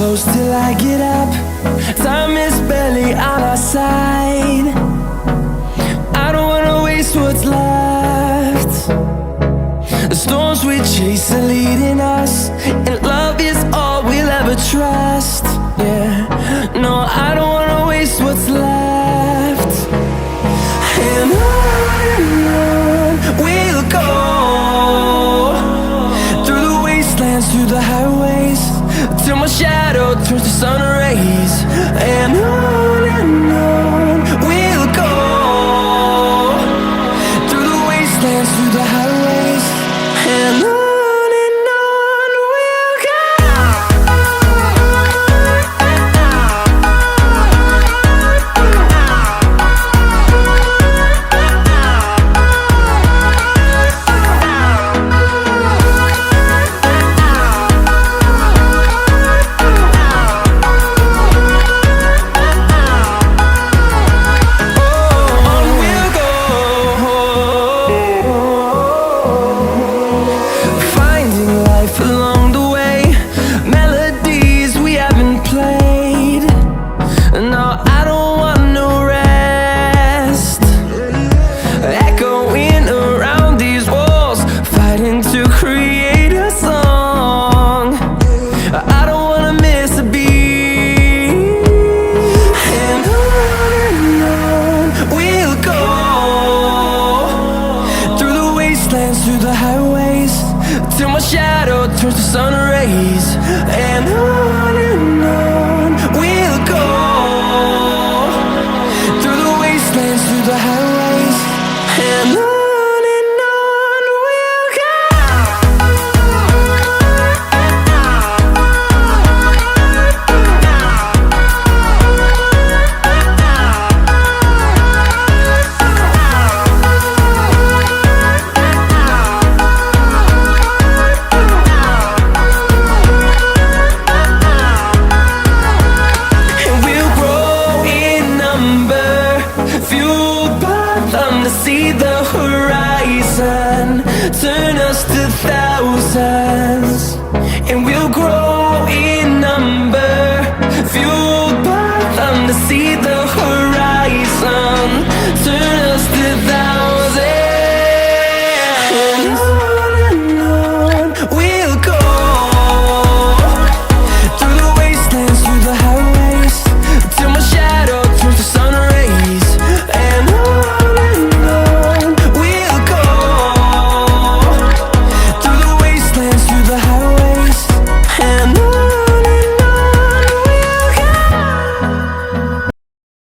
close till I get up. Time is barely on our side. I don't wanna waste what's left. The storms we chase are leading us, and love is all we'll ever trust. Yeah, no, I don't wanna waste what's left. And on we'll go, through the wastelands, through the highways, till my shadow turns to sun rays. And on we'll go, through the wastelands, through the highways, and on we'll go. Along the way, melodies we haven't played. No, I don't want no rest. Echoing around these walls, fighting to create a song. I don't wanna miss a beat. And on we'll go, through the wastelands, through the highways, till my shadow turns to sun rays. And on we'll go, through the wastelands, through the highways, and on we'll go. See the horizon, turn us to thousands, and we'll grow in number, fueled by them to see the horizon.